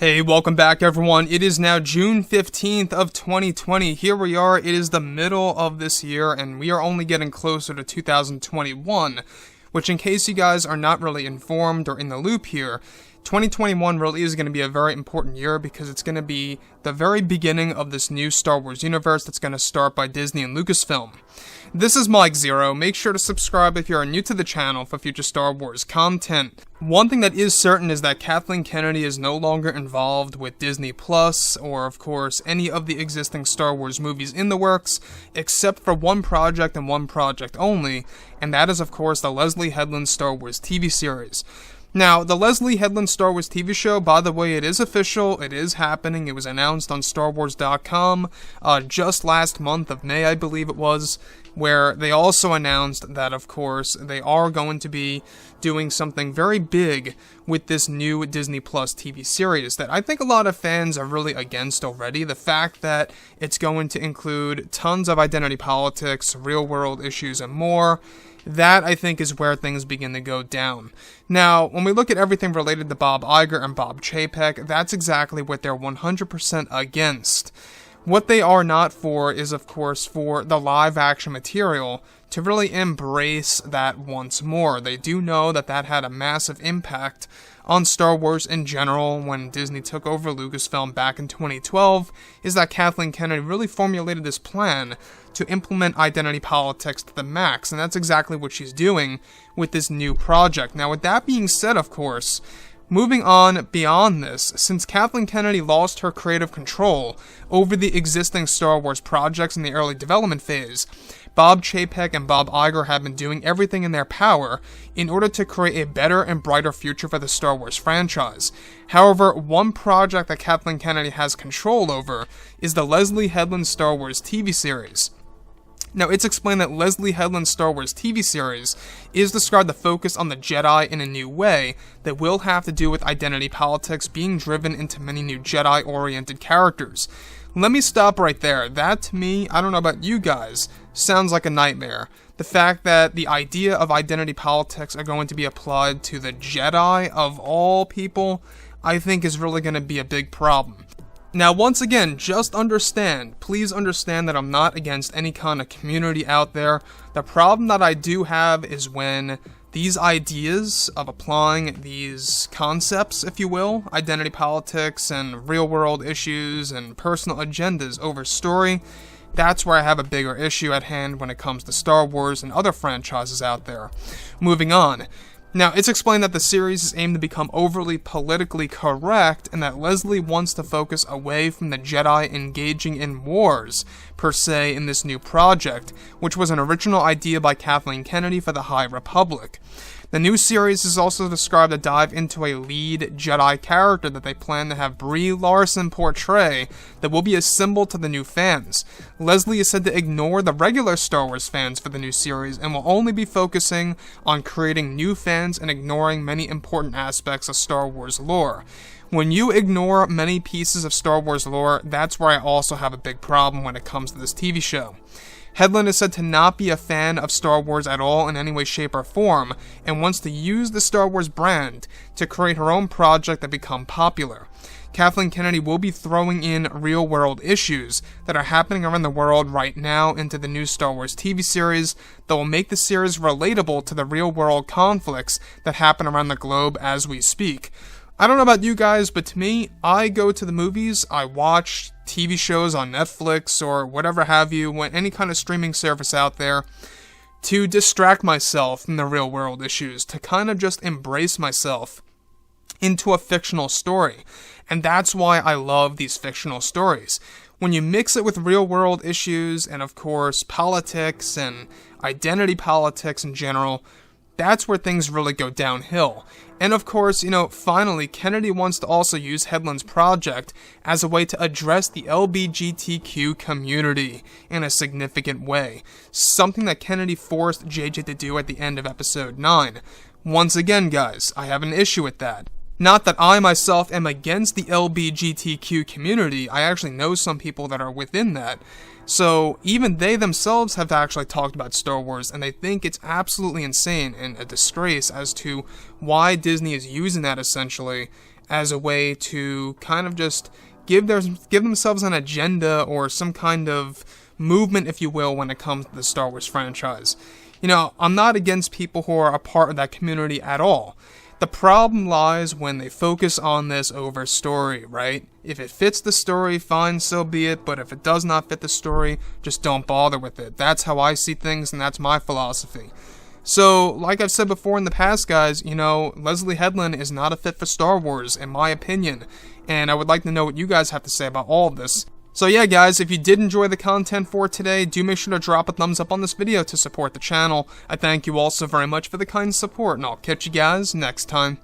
Hey, welcome back everyone. It is now June 15th of 2020. Here we are. It is the middle of this year and we are only getting closer to 2021, which in case you guys are not really informed or in the loop here, 2021 really is going to be a very important year because it's going to be the very beginning of this new Star Wars universe that's going to start by Disney and Lucasfilm. This is Mike Zero. Make sure to subscribe if you are new to the channel for future Star Wars content. One thing that is certain is that Kathleen Kennedy is no longer involved with Disney Plus or, of course, any of the existing Star Wars movies in the works, except for one project and one project only, and that is, of course, the Leslye Headland Star Wars TV series. Now, the Leslye Headland Star Wars TV show, by the way, it is official, it is happening, it was announced on StarWars.com just last month of May, I believe it was, where they also announced that, of course, they are going to be doing something very big with this new Disney Plus TV series that I think a lot of fans are really against already. The fact that it's going to include tons of identity politics, real-world issues, and more. That, I think, is where things begin to go down. Now, when we look at everything related to Bob Iger and Bob Chapek, that's exactly what they're 100% against. What they are not for is, of course, for the live-action material to really embrace that once more. They do know that that had a massive impact on Star Wars in general when Disney took over Lucasfilm back in 2012, is that Kathleen Kennedy really formulated this plan to implement identity politics to the max, and that's exactly what she's doing with this new project. Now, with that being said, of course, moving on beyond this, since Kathleen Kennedy lost her creative control over the existing Star Wars projects in the early development phase, Bob Chapek and Bob Iger have been doing everything in their power in order to create a better and brighter future for the Star Wars franchise. However, one project that Kathleen Kennedy has control over is the Leslye Headland Star Wars TV series. Now, it's explained that Leslye Headland's Star Wars TV series is described to focus on the Jedi in a new way that will have to do with identity politics being driven into many new Jedi-oriented characters. Let me stop right there. That, to me, I don't know about you guys, sounds like a nightmare. The fact that the idea of identity politics are going to be applied to the Jedi, of all people, I think is really going to be a big problem. Now, once again, just understand, please understand that I'm not against any kind of community out there. The problem that I do have is when these ideas of applying these concepts, if you will, identity politics and real-world issues and personal agendas over story, that's where I have a bigger issue at hand when it comes to Star Wars and other franchises out there. Moving on. Now, it's explained that the series is aimed to become overly politically correct and that Leslye wants to focus away from the Jedi engaging in wars, per se, in this new project, which was an original idea by Kathleen Kennedy for the High Republic. The new series is also described to dive into a lead Jedi character that they plan to have Brie Larson portray that will be a symbol to the new fans. Leslye is said to ignore the regular Star Wars fans for the new series and will only be focusing on creating new fans and ignoring many important aspects of Star Wars lore. When you ignore many pieces of Star Wars lore, that's where I also have a big problem when it comes to this TV show. Headland is said to not be a fan of Star Wars at all in any way, shape, or form, and wants to use the Star Wars brand to create her own project that become popular. Kathleen Kennedy will be throwing in real-world issues that are happening around the world right now into the new Star Wars TV series that will make the series relatable to the real-world conflicts that happen around the globe as we speak. I don't know about you guys, but to me, I go to the movies, I watch TV shows on Netflix or whatever have you, any kind of streaming service out there, to distract myself from the real world issues, to kind of just embrace myself into a fictional story. And that's why I love these fictional stories. When you mix it with real world issues and, of course, politics and identity politics in general, that's where things really go downhill. And of course, finally, Kennedy wants to also use Headland's project as a way to address the LGBTQ community in a significant way. Something that Kennedy forced JJ to do at the end of episode 9. Once again, guys, I have an issue with that. Not that I myself am against the LGBTQ community, I actually know some people that are within that. So even they themselves have actually talked about Star Wars, and they think it's absolutely insane and a disgrace as to why Disney is using that essentially as a way to kind of just give themselves an agenda or some kind of movement, if you will, when it comes to the Star Wars franchise. You know, I'm not against people who are a part of that community at all. The problem lies when they focus on this over story, right? If it fits the story, fine, so be it, but if it does not fit the story, just don't bother with it. That's how I see things, and that's my philosophy. So, like I've said before in the past, guys, you know, Leslye Headland is not a fit for Star Wars, in my opinion, and I would like to know what you guys have to say about all of this. So yeah, guys, if you did enjoy the content for today, do make sure to drop a thumbs up on this video to support the channel. I thank you all so very much for the kind support, and I'll catch you guys next time.